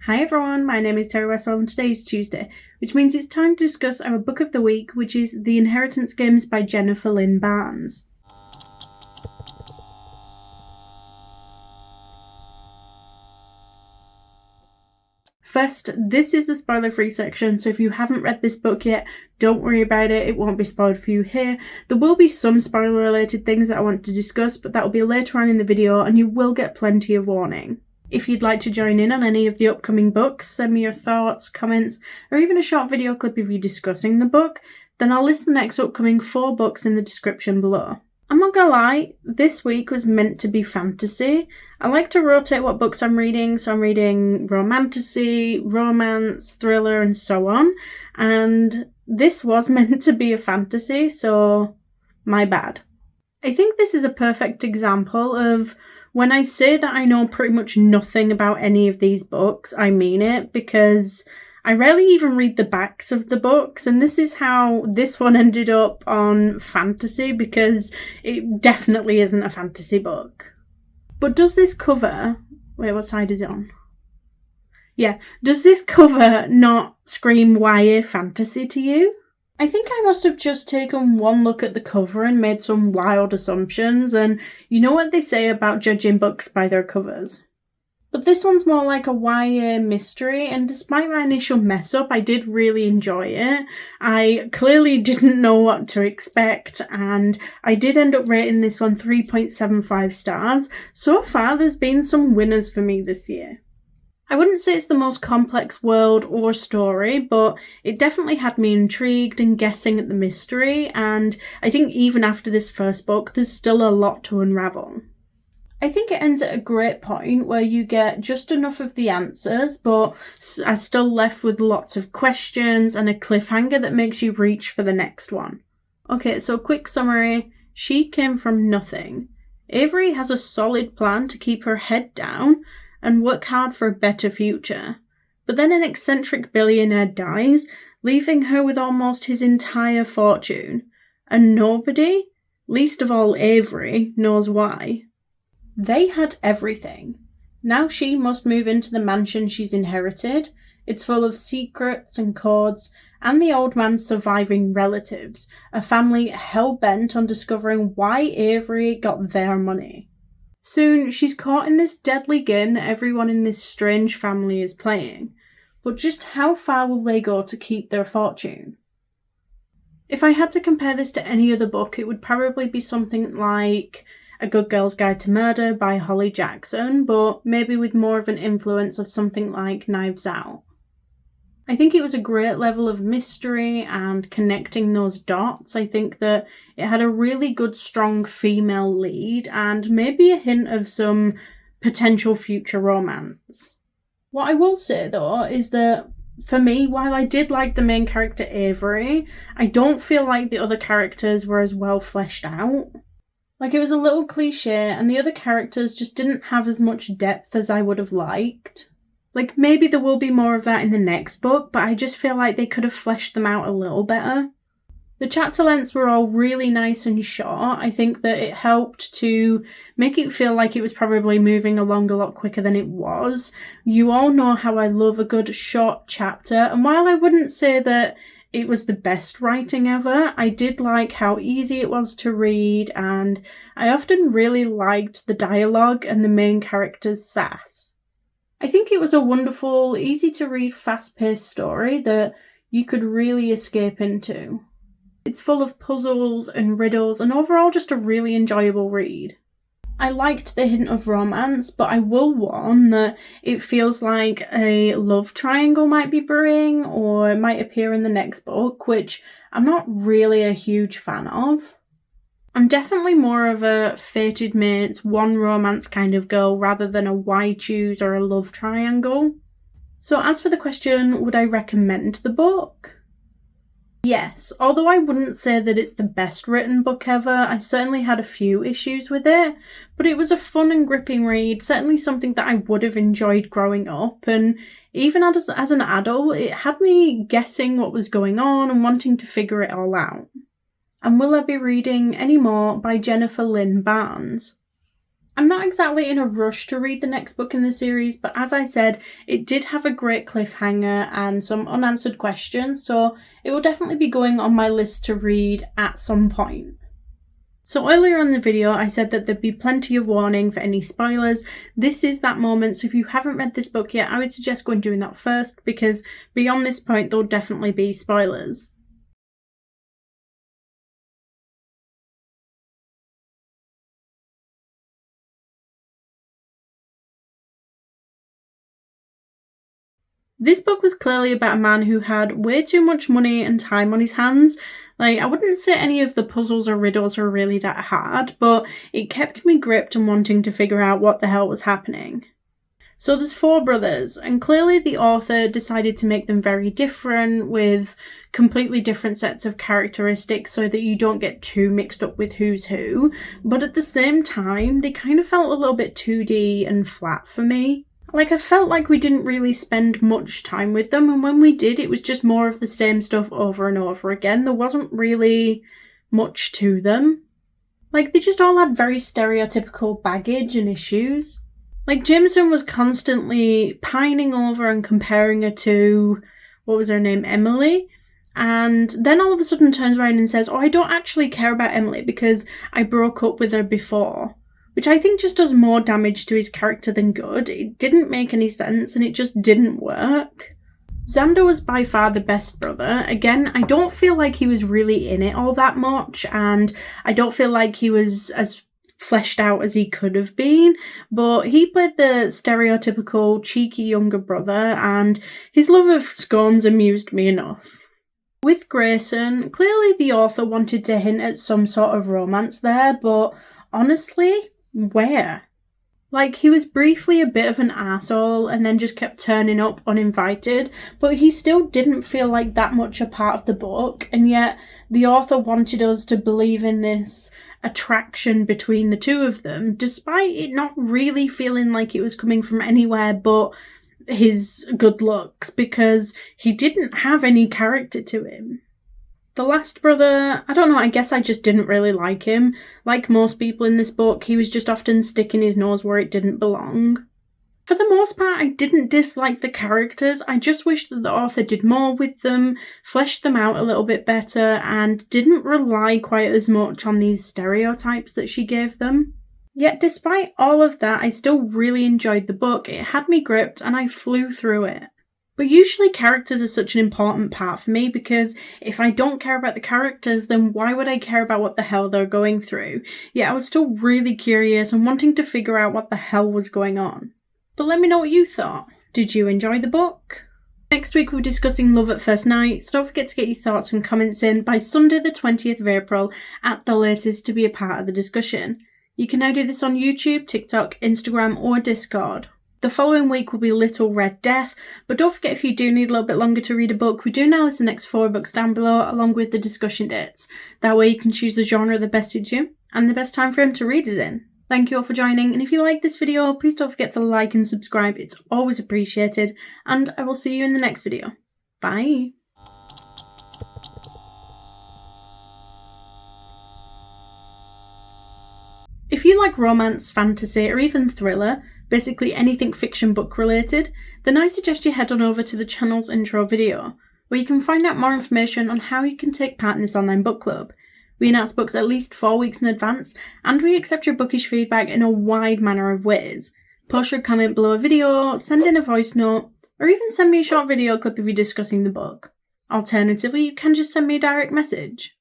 Hi everyone, my name is Terry Westwell and today is Tuesday, which means it's time to discuss our book of the week, which is The Inheritance Games by Jennifer Lynn Barnes. First, this is the spoiler-free section, so if you haven't read this book yet, don't worry about it, it won't be spoiled for you here. There will be some spoiler-related things that I want to discuss, but that will be later on in the video and you will get plenty of warning. If you'd like to join in on any of the upcoming books, send me your thoughts, comments, or even a short video clip of you discussing the book, then I'll list the next upcoming 4 books in the description below. I'm not gonna lie, this week was meant to be fantasy. I like to rotate what books I'm reading, so I'm reading romantasy, romance, thriller, and so on. And this was meant to be a fantasy, so my bad. I think this is a perfect example of when I say that I know pretty much nothing about any of these books, I mean it, because I rarely even read the backs of the books, and this is how this one ended up on fantasy, because it definitely isn't a fantasy book. But does this cover... Wait, what side is it on? Yeah, does this cover not scream YA fantasy to you? I think I must have just taken one look at the cover and made some wild assumptions, and you know what they say about judging books by their covers. But this one's more like a YA mystery, and despite my initial mess up, I did really enjoy it. I clearly didn't know what to expect, and I did end up rating this one 3.75 stars. So far, there's been some winners for me this year. I wouldn't say it's the most complex world or story, but it definitely had me intrigued and guessing at the mystery, and I think even after this first book, there's still a lot to unravel. I think it ends at a great point where you get just enough of the answers, but are still left with lots of questions and a cliffhanger that makes you reach for the next one. Okay, so quick summary. She came from nothing. Avery has a solid plan to keep her head down and work hard for a better future. But then an eccentric billionaire dies, leaving her with almost his entire fortune. And nobody, least of all Avery, knows why. They had everything. Now she must move into the mansion she's inherited. It's full of secrets and codes, and the old man's surviving relatives, a family hell-bent on discovering why Avery got their money. Soon, she's caught in this deadly game that everyone in this strange family is playing. But just how far will they go to keep their fortune? If I had to compare this to any other book, it would probably be something like A Good Girl's Guide to Murder by Holly Jackson, but maybe with more of an influence of something like Knives Out. I think it was a great level of mystery and connecting those dots. I think that it had a really good, strong female lead and maybe a hint of some potential future romance. What I will say, though, is that for me, while I did like the main character Avery, I don't feel like the other characters were as well fleshed out. Like, it was a little cliche and the other characters just didn't have as much depth as I would have liked. Like, maybe there will be more of that in the next book, but I just feel like they could have fleshed them out a little better. The chapter lengths were all really nice and short. I think that it helped to make it feel like it was probably moving along a lot quicker than it was. You all know how I love a good short chapter, and while I wouldn't say that it was the best writing ever, I did like how easy it was to read, and I often really liked the dialogue and the main character's sass. I think it was a wonderful, easy-to-read, fast-paced story that you could really escape into. It's full of puzzles and riddles and overall just a really enjoyable read. I liked the hint of romance, but I will warn that it feels like a love triangle might be brewing or it might appear in the next book, which I'm not really a huge fan of. I'm definitely more of a fated mates, one romance kind of girl rather than a why choose or a love triangle. So as for the question, would I recommend the book? Yes, although I wouldn't say that it's the best written book ever, I certainly had a few issues with it, but it was a fun and gripping read, certainly something that I would have enjoyed growing up, and even as an adult, it had me guessing what was going on and wanting to figure it all out. And will I be reading any more by Jennifer Lynn Barnes? I'm not exactly in a rush to read the next book in the series, but as I said, it did have a great cliffhanger and some unanswered questions, so it will definitely be going on my list to read at some point. So earlier in the video, I said that there'd be plenty of warning for any spoilers. This is that moment, so if you haven't read this book yet, I would suggest going doing that first, because beyond this point, there'll definitely be spoilers. This book was clearly about a man who had way too much money and time on his hands. Like, I wouldn't say any of the puzzles or riddles are really that hard, but it kept me gripped and wanting to figure out what the hell was happening. So there's 4 brothers, and clearly the author decided to make them very different, with completely different sets of characteristics so that you don't get too mixed up with who's who, but at the same time, they kind of felt a little bit 2D and flat for me. Like, I felt like we didn't really spend much time with them, and when we did, it was just more of the same stuff over and over again. There wasn't really much to them. Like, they just all had very stereotypical baggage and issues. Like, Jameson was constantly pining over and comparing her to, what was her name, Emily? And then all of a sudden turns around and says, oh, I don't actually care about Emily because I broke up with her before. Which I think just does more damage to his character than good. It didn't make any sense and it just didn't work. Xander was by far the best brother. Again, I don't feel like he was really in it all that much, and I don't feel like he was as fleshed out as he could have been, but he played the stereotypical cheeky younger brother, and his love of scones amused me enough. With Grayson, clearly the author wanted to hint at some sort of romance there, but honestly, where? Like, he was briefly a bit of an arsehole and then just kept turning up uninvited, but he still didn't feel like that much a part of the book, and yet the author wanted us to believe in this attraction between the two of them, despite it not really feeling like it was coming from anywhere but his good looks, because he didn't have any character to him. The last brother, I don't know, I guess I just didn't really like him. Like most people in this book, he was just often sticking his nose where it didn't belong. For the most part, I didn't dislike the characters, I just wish that the author did more with them, fleshed them out a little bit better, and didn't rely quite as much on these stereotypes that she gave them. Yet despite all of that, I still really enjoyed the book. It had me gripped and I flew through it. But usually characters are such an important part for me, because if I don't care about the characters, then why would I care about what the hell they're going through? Yet I was still really curious and wanting to figure out what the hell was going on. But let me know what you thought. Did you enjoy the book? Next week we're discussing Love at First Night, so don't forget to get your thoughts and comments in by Sunday the 20th of April at the latest to be a part of the discussion. You can now do this on YouTube, TikTok, Instagram or Discord. The following week will be Little Red Death, but don't forget, if you do need a little bit longer to read a book, we do now list the next 4 books down below along with the discussion dates. That way you can choose the genre that best suits you and the best time frame to read it in. Thank you all for joining, and if you like this video, please don't forget to like and subscribe, it's always appreciated, and I will see you in the next video. Bye! If you like romance, fantasy, or even thriller, basically anything fiction book related, then I suggest you head on over to the channel's intro video, where you can find out more information on how you can take part in this online book club. We announce books at least 4 weeks in advance, and we accept your bookish feedback in a wide manner of ways. Post your comment below a video, send in a voice note, or even send me a short video clip of you discussing the book. Alternatively, you can just send me a direct message.